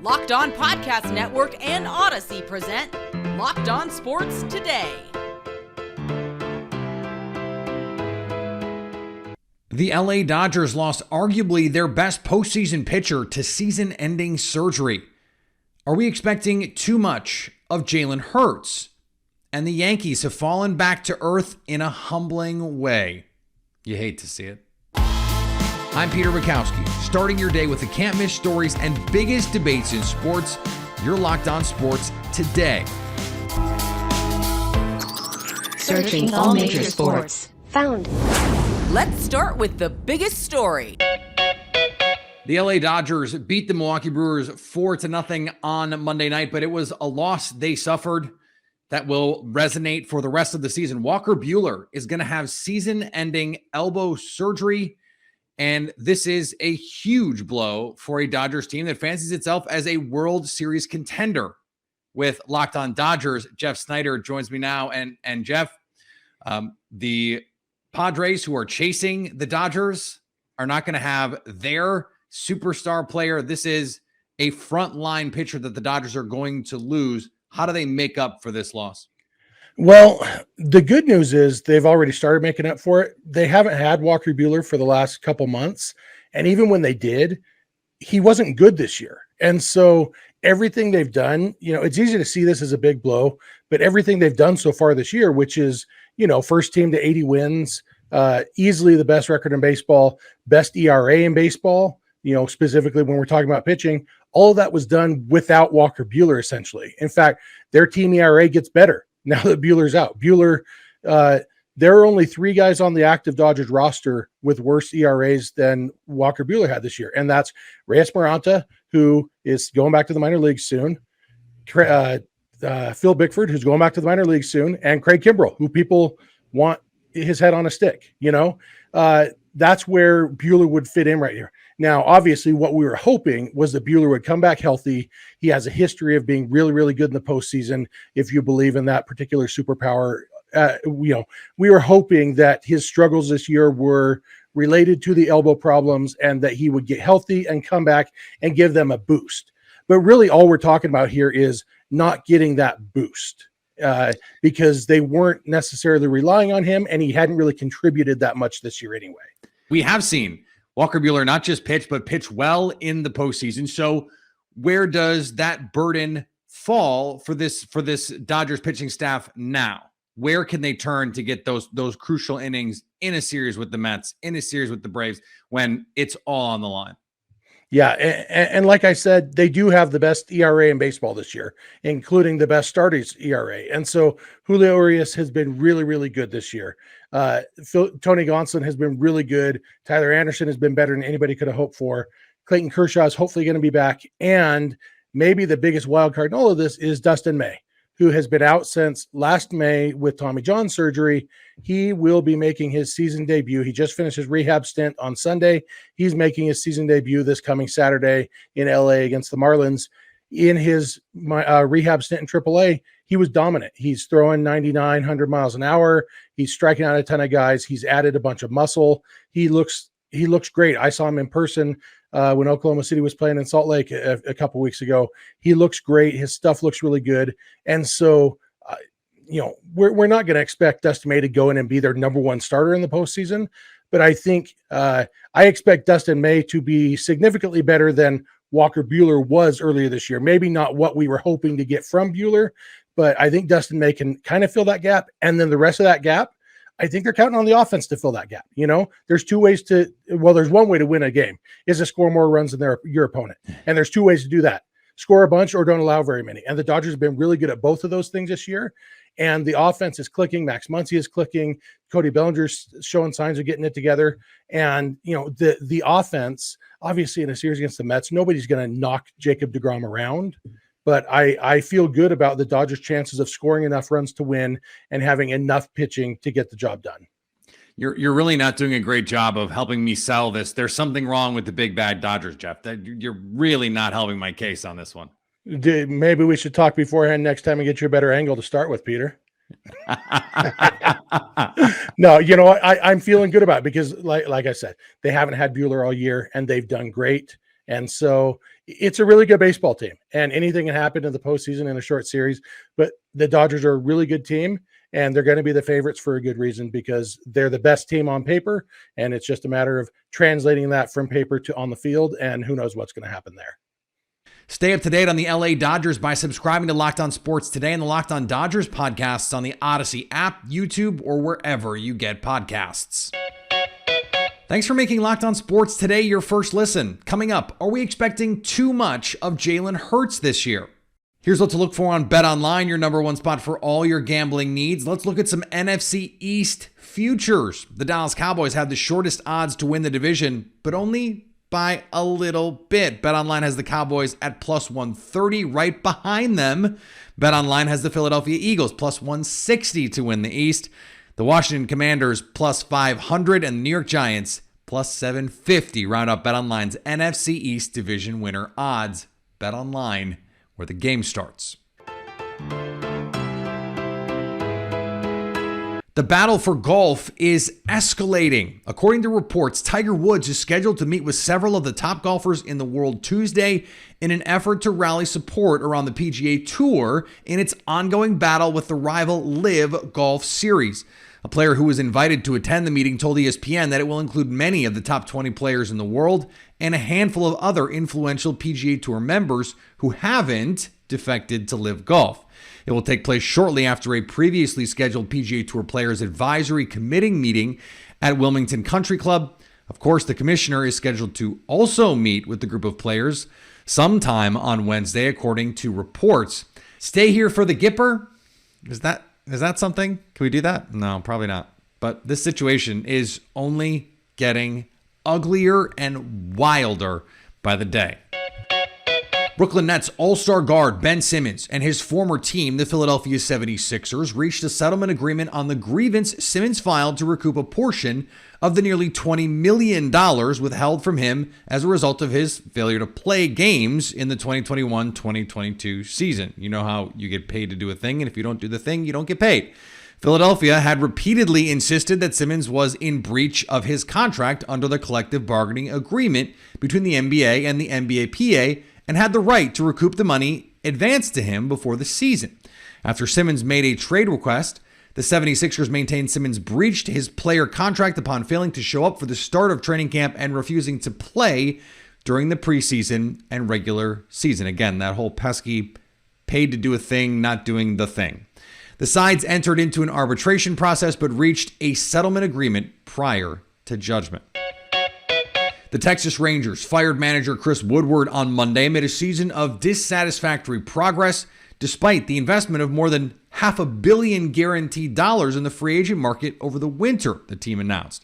Locked On Podcast Network and Odyssey present Locked On Sports Today. The LA Dodgers lost arguably their best postseason pitcher to season-ending surgery. Are we expecting too much of Jalen Hurts? And the Yankees have fallen back to earth in a humbling way. You hate to see it. I'm Peter Bukowski, starting your day with the can't-miss stories and biggest debates in sports. You're Locked On Sports Today. Searching all major sports. Found. Let's start with the biggest story. The LA Dodgers beat the Milwaukee Brewers 4-0 on Monday night, but it was a loss they suffered that will resonate for the rest of the season. Walker Buehler is going to have season-ending elbow surgery, and this is a huge blow for a Dodgers team that fancies itself as a World Series contender. With Locked On Dodgers, Jeff Snyder joins me now. And Jeff, the Padres, who are chasing the Dodgers, are not going to have their superstar player. This is a frontline pitcher that the Dodgers are going to lose. How do they make up for this loss? Well, the good news is they've already started making up for it. They haven't had Walker Buehler for the last couple months. And even when they did, he wasn't good this year. And so everything they've done, it's easy to see this as a big blow, but everything they've done so far this year, which is, first team to 80 wins, easily the best record in baseball, best ERA in baseball, specifically when we're talking about pitching, all of that was done without Walker Buehler, essentially. In fact, their team ERA gets better now that Buehler's out. Buehler, there are only 3 guys on the active Dodgers roster with worse ERAs than Walker Buehler had this year. And that's Reyes Maranta, who is going back to the minor leagues soon, Phil Bickford, who's going back to the minor leagues soon, and Craig Kimbrell, who people want his head on a stick. That's where Buehler would fit in right here. Now, obviously, what we were hoping was that Buehler would come back healthy. He has a history of being really, really good in the postseason, if you believe in that particular superpower. We were hoping that his struggles this year were related to the elbow problems and that he would get healthy and come back and give them a boost. But really, all we're talking about here is not getting that boost because they weren't necessarily relying on him, and he hadn't really contributed that much this year anyway. We have seen Walker Buehler not just pitch, but pitch well in the postseason. So where does that burden fall for this Dodgers pitching staff now? Where can they turn to get those crucial innings in a series with the Mets, in a series with the Braves, when it's all on the line? Yeah, and like I said, they do have the best ERA in baseball this year, including the best starters ERA. And so Julio Urias has been really, really good this year. Tony Gonsolin has been really good. Tyler Anderson has been better than anybody could have hoped for. Clayton Kershaw is hopefully going to be back. And maybe the biggest wild card in all of this is Dustin May, who has been out since last May with Tommy John surgery. He will be making his season debut. He just finished his rehab stint on Sunday. He's making his season debut this coming Saturday in LA against the Marlins. In his rehab stint in AAA, he was dominant. He's throwing 99, 100 miles an hour. He's striking out a ton of guys. He's added a bunch of muscle. He looks great. I saw him in person when Oklahoma City was playing in Salt Lake a couple weeks ago. He looks great. His stuff looks really good. And so, we're not going to expect Dustin May to go in and be their number one starter in the postseason. But I think I expect Dustin May to be significantly better than Walker Buehler was earlier this year. Maybe not what we were hoping to get from Buehler, but I think Dustin May can kind of fill that gap. And then the rest of that gap, I think they're counting on the offense to fill that gap. There's 2 ways there's one way to win a game is to score more runs than your opponent. And there's 2 ways to do that. Score a bunch or don't allow very many. And the Dodgers have been really good at both of those things this year. And the offense is clicking. Max Muncy is clicking. Cody Bellinger's showing signs of getting it together. And, the offense, obviously in a series against the Mets, nobody's going to knock Jacob deGrom around. But I feel good about the Dodgers' chances of scoring enough runs to win and having enough pitching to get the job done. You're really not doing a great job of helping me sell this. There's something wrong with the big bad Dodgers, Jeff. You're really not helping my case on this one. Maybe we should talk beforehand next time and get you a better angle to start with, Peter. No, I'm feeling good about it because, like I said, they haven't had Buehler all year, and they've done great. And so it's a really good baseball team, and anything can happen in the postseason in a short series. But the Dodgers are a really good team, and they're going to be the favorites for a good reason, because they're the best team on paper, and it's just a matter of translating that from paper to on the field, and who knows what's going to happen there. Stay up to date on the LA Dodgers by subscribing to Locked On Sports Today and the Locked On Dodgers podcasts on the Odyssey app, YouTube, or wherever you get podcasts. Thanks for making Locked On Sports Today your first listen. Coming up, are we expecting too much of Jalen Hurts this year? Here's what to look for on BetOnline, your number one spot for all your gambling needs. Let's look at some NFC East futures. The Dallas Cowboys have the shortest odds to win the division, but only by a little bit. BetOnline has the Cowboys at plus 130. Right behind them, BetOnline has the Philadelphia Eagles plus 160 to win the East. The Washington Commanders plus 500 and the New York Giants plus 750 round up BetOnline's NFC East division winner odds. BetOnline, where the game starts. The battle for golf is escalating. According to reports, Tiger Woods is scheduled to meet with several of the top golfers in the world Tuesday in an effort to rally support around the PGA Tour in its ongoing battle with the rival LIV Golf Series. A player who was invited to attend the meeting told ESPN that it will include many of the top 20 players in the world and a handful of other influential PGA Tour members who haven't defected to LIV Golf. It will take place shortly after a previously scheduled PGA Tour Players Advisory Committee meeting at Wilmington Country Club. Of course, the commissioner is scheduled to also meet with the group of players sometime on Wednesday, according to reports. Stay here for the Gipper? Is that something? Can we do that? No, probably not. But this situation is only getting uglier and wilder by the day. Brooklyn Nets all-star guard Ben Simmons and his former team, the Philadelphia 76ers, reached a settlement agreement on the grievance Simmons filed to recoup a portion of the nearly $20 million withheld from him as a result of his failure to play games in the 2021-2022 season. You know how you get paid to do a thing, and if you don't do the thing, you don't get paid. Philadelphia had repeatedly insisted that Simmons was in breach of his contract under the collective bargaining agreement between the NBA and the NBAPA, and had the right to recoup the money advanced to him before the season. After Simmons made a trade request, the 76ers maintained Simmons breached his player contract upon failing to show up for the start of training camp and refusing to play during the preseason and regular season. Again, that whole pesky paid to do a thing, not doing the thing. The sides entered into an arbitration process but reached a settlement agreement prior to judgment. The Texas Rangers fired manager Chris Woodward on Monday amid a season of dissatisfactory progress, despite the investment of more than $500 million guaranteed dollars in the free agent market over the winter, the team announced.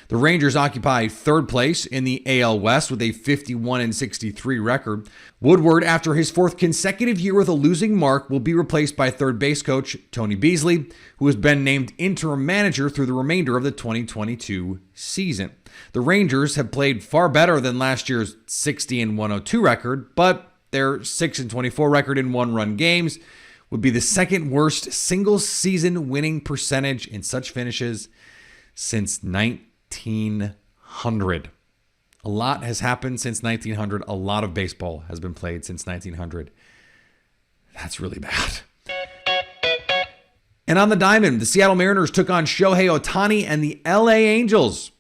The Rangers occupy third place in the AL West with a 51-63 record. Woodward, after his fourth consecutive year with a losing mark, will be replaced by third base coach Tony Beasley, who has been named interim manager through the remainder of the 2022 season. The Rangers have played far better than last year's 60-102 record, but their 6-24 record in one-run games would be the second worst single-season winning percentage in such finishes since 1900. A lot has happened since 1900. A lot of baseball has been played since 1900. That's really bad. And on the diamond, the Seattle Mariners took on Shohei Ohtani and the LA Angels.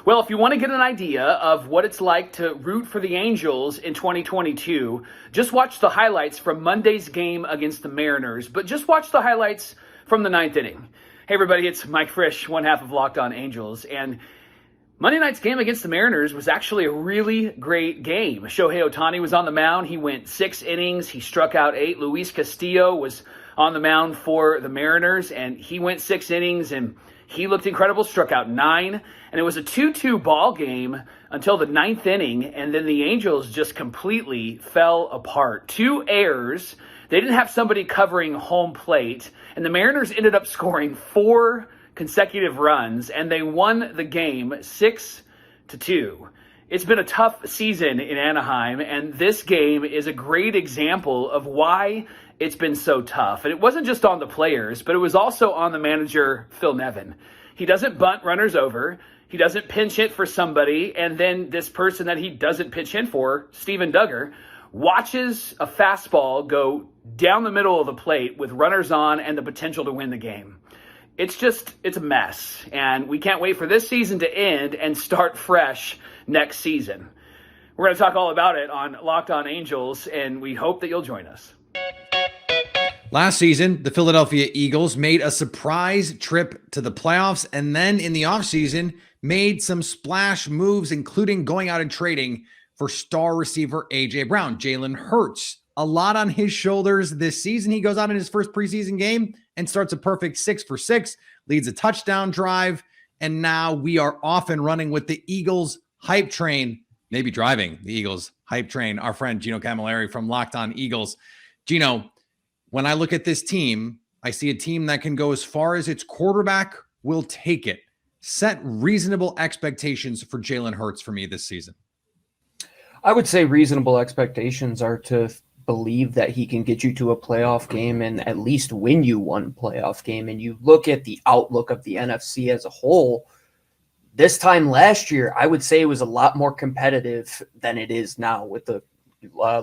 Well, if you want to get an idea of what it's like to root for the Angels in 2022, just watch the highlights from Monday's game against the Mariners, but just watch the highlights from the ninth inning. Hey everybody, it's Mike Frisch, one half of Locked On Angels, and Monday night's game against the Mariners was actually a really great game. Shohei Ohtani was on the mound. He went 6 innings. He struck out 8. Luis Castillo was on the mound for the Mariners, and he went 6 innings, and he looked incredible, struck out 9, and it was a 2-2 ball game until the 9th inning, and then the Angels just completely fell apart. 2 errors. They didn't have somebody covering home plate, and the Mariners ended up scoring 4 consecutive runs, and they won the game 6-2. It's been a tough season in Anaheim, and this game is a great example of why it's been so tough. And it wasn't just on the players, but it was also on the manager, Phil Nevin. He doesn't bunt runners over. He doesn't pinch hit for somebody, and then this person that he doesn't pitch in for, Steven Duggar, watches a fastball go down the middle of the plate with runners on and the potential to win the game. It's a mess, and we can't wait for this season to end and start fresh next season. We're going to talk all about it on Locked On Angels, and we hope that you'll join us. Last season, the Philadelphia Eagles made a surprise trip to the playoffs, and then in the offseason made some splash moves, including going out and trading for star receiver A.J. Brown. Jalen Hurts, a lot on his shoulders this season. He goes out in his first preseason game and starts a perfect 6 for 6, leads a touchdown drive, and now we are off and running with the Eagles hype train, maybe driving the Eagles hype train. Our friend Gino Camilleri from Locked On Eagles. Gino, when I look at this team, I see a team that can go as far as its quarterback will take it. Set reasonable expectations for Jalen Hurts for me this season. I would say reasonable expectations are to believe that he can get you to a playoff game and at least win you one playoff game. And you look at the outlook of the NFC as a whole, this time last year, I would say it was a lot more competitive than it is now with the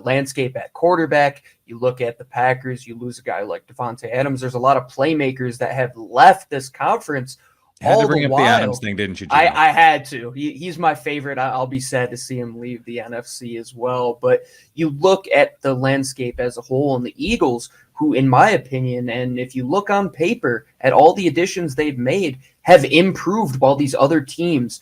landscape at quarterback. You look at the Packers, you lose a guy like Devontae Adams. There's a lot of playmakers that have left this conference. Had to bring up the Adams thing, didn't you, Gino? I had to. He's my favorite. I'll be sad to see him leave the NFC as well. But you look at the landscape as a whole, and the Eagles, who, in my opinion, and if you look on paper at all the additions they've made, have improved while these other teams,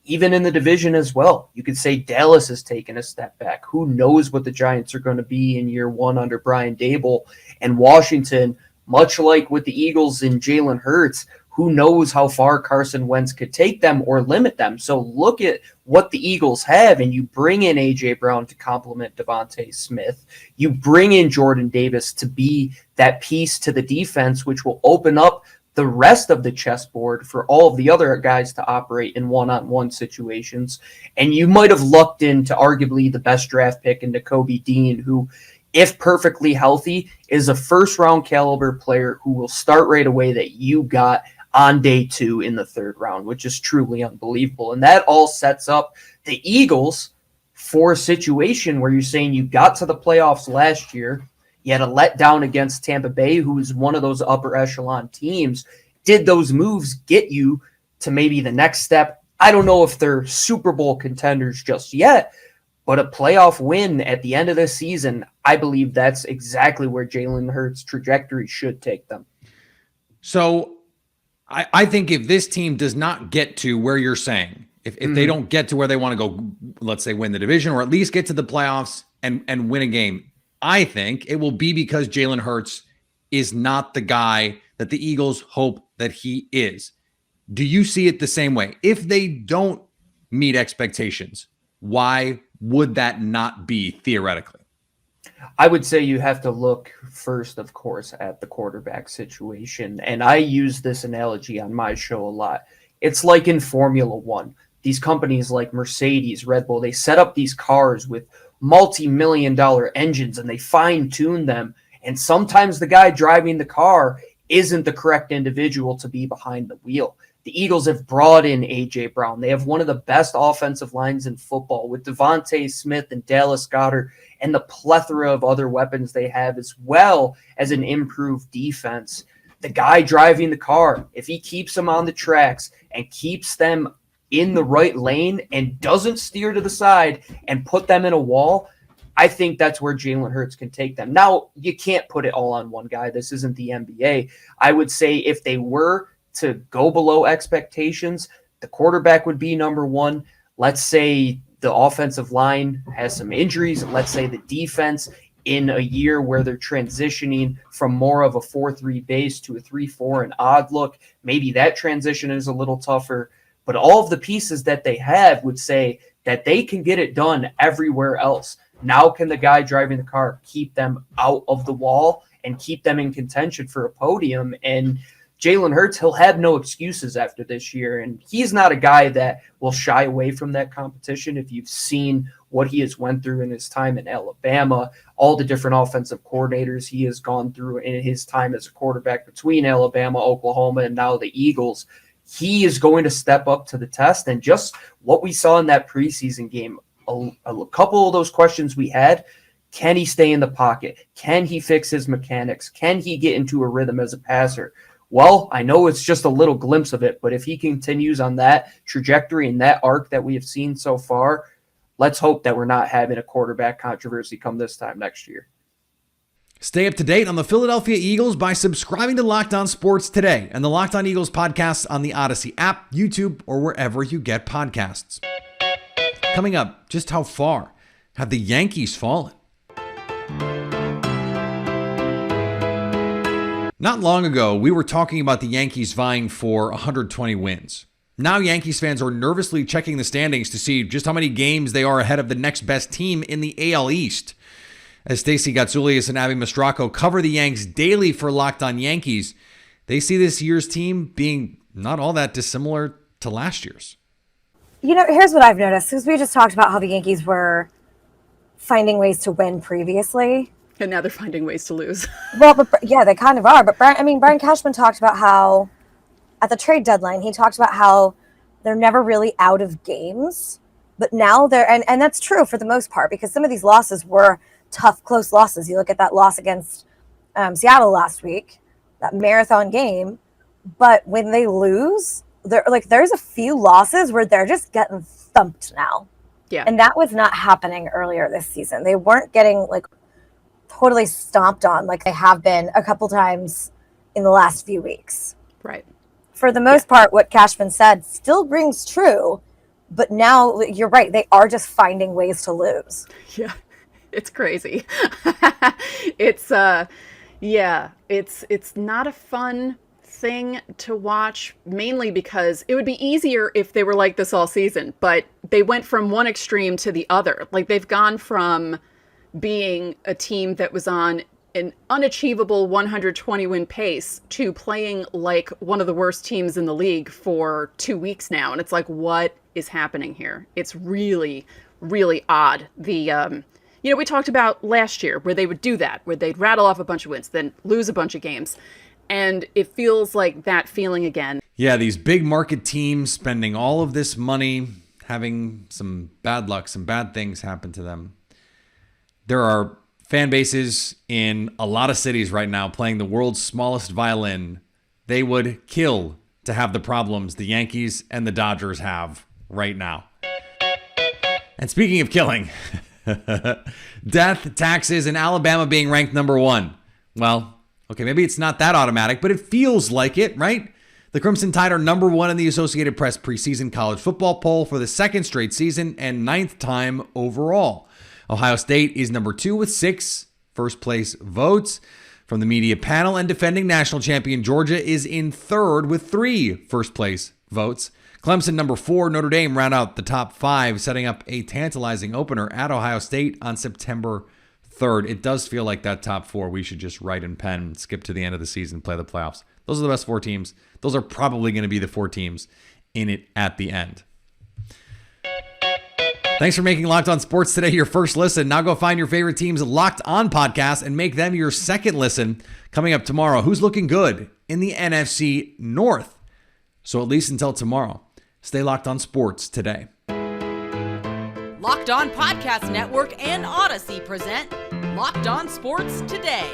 even in the division as well. You could say Dallas has taken a step back. Who knows what the Giants are going to be in year one under Brian Dable, and Washington, much like with the Eagles and Jalen Hurts, who knows how far Carson Wentz could take them or limit them. So look at what the Eagles have, and you bring in A.J. Brown to complement Devontae Smith. You bring in Jordan Davis to be that piece to the defense, which will open up the rest of the chessboard for all of the other guys to operate in one-on-one situations. And you might have lucked into arguably the best draft pick in Kobe Dean, who, if perfectly healthy, is a first-round caliber player who will start right away that you got on day 2 in the 3rd round, which is truly unbelievable. And that all sets up the Eagles for a situation where you're saying you got to the playoffs last year, you had a letdown against Tampa Bay, who is one of those upper echelon teams. Did those moves get you to maybe the next step? I don't know if they're Super Bowl contenders just yet, but a playoff win at the end of this season, I believe that's exactly where Jalen Hurts' trajectory should take them. So I think if this team does not get to where you're saying, if they don't get to where they want to go, let's say win the division or at least get to the playoffs and win a game, I think it will be because Jalen Hurts is not the guy that the Eagles hope that he is. Do you see it the same way? If they don't meet expectations, why would that not be theoretically? I would say you have to look first, of course, at the quarterback situation. And I use this analogy on my show a lot. It's like in Formula One. These companies like Mercedes, Red Bull, they set up these cars with multi-million-dollar engines and they fine-tune them. And sometimes the guy driving the car isn't the correct individual to be behind the wheel. The Eagles have brought in A.J. Brown. They have one of the best offensive lines in football with Devontae Smith and Dallas Goedert and the plethora of other weapons they have, as well as an improved defense. The guy driving the car, if he keeps them on the tracks and keeps them in the right lane and doesn't steer to the side and put them in a wall, I think that's where Jalen Hurts can take them. Now, you can't put it all on one guy. This isn't the NBA. I would say if they were to go below expectations, the quarterback would be number one. Let's say the offensive line has some injuries. Let's say the defense, in a year where they're transitioning from more of a 4-3 base to a 3-4 and odd look, maybe that transition is a little tougher. But all of the pieces that they have would say that they can get it done everywhere else. Now can the guy driving the car keep them out of the wall and keep them in contention for a podium? And Jalen Hurts, he'll have no excuses after this year. And he's not a guy that will shy away from that competition. If you've seen what he has went through in his time in Alabama, all the different offensive coordinators he has gone through in his time as a quarterback between Alabama, Oklahoma, and now the Eagles, he is going to step up to the test. And just what we saw in that preseason game, a couple of those questions we had, can he stay in the pocket? Can he fix his mechanics? Can he get into a rhythm as a passer? Well, I know it's just a little glimpse of it, but if he continues on that trajectory and that arc that we have seen so far, let's hope that we're not having a quarterback controversy come this time next year. Stay up to date on the Philadelphia Eagles by subscribing to Locked On Sports today and the Locked On Eagles podcast on the Odyssey app, YouTube, or wherever you get podcasts. Coming up, just how far have the Yankees fallen? Not long ago, we were talking about the Yankees vying for 120 wins. Now Yankees fans are nervously checking the standings to see just how many games they are ahead of the next best team in the AL East. As Stacey Gatsoulias and Abby Mastracco cover the Yanks daily for Locked On Yankees, they see this year's team being not all that dissimilar to last year's. You know, here's what I've noticed, because we just talked about how the Yankees were finding ways to win previously. And now they're finding ways to lose. Well, but yeah, they kind of are. But Brian Cashman talked about how at the trade deadline, he talked about how they're never really out of games. But now they're, and that's true for the most part, because some of these losses were tough, close losses. You look at that loss against Seattle last week, that marathon game. But when they lose, there's a few losses where they're just getting thumped now. Yeah. And that was not happening earlier this season. They weren't getting totally stomped on like they have been a couple times in the last few weeks. Right. For the most part, what Cashman said still rings true, but now you're right. They are just finding ways to lose. Yeah. It's crazy. It's not a fun thing to watch, mainly because it would be easier if they were like this all season, but they went from one extreme to the other. Like, they've gone from being a team that was on an unachievable 120 win pace to playing like one of the worst teams in the league for 2 weeks now. And it's like, what is happening here? It's really, really odd. We talked about last year where they would do that, where they'd rattle off a bunch of wins, then lose a bunch of games. And it feels like that feeling again. Yeah, these big market teams spending all of this money, having some bad luck, some bad things happen to them. There are fan bases in a lot of cities right now playing the world's smallest violin. They would kill to have the problems the Yankees and the Dodgers have right now. And speaking of killing, death, taxes, and Alabama being ranked number one. Well, okay, maybe it's not that automatic, but it feels like it, right? The Crimson Tide are number one in the Associated Press preseason college football poll for the second straight season and 9th time overall. Ohio State is number 2 with 6 first-place votes from the media panel, and defending national champion Georgia is in 3rd with 3 first-place votes. Clemson, number 4, Notre Dame round out the top 5, setting up a tantalizing opener at Ohio State on September 3rd. It does feel like that top 4 we should just write in pen, skip to the end of the season, play the playoffs. Those are the best 4 teams. Those are probably going to be the 4 teams in it at the end. Thanks for making Locked On Sports today your first listen. Now go find your favorite team's Locked On podcast and make them your second listen. Coming up tomorrow, who's looking good in the NFC North? So at least until tomorrow, stay Locked On Sports today. Locked On Podcast Network and Odyssey present Locked On Sports Today.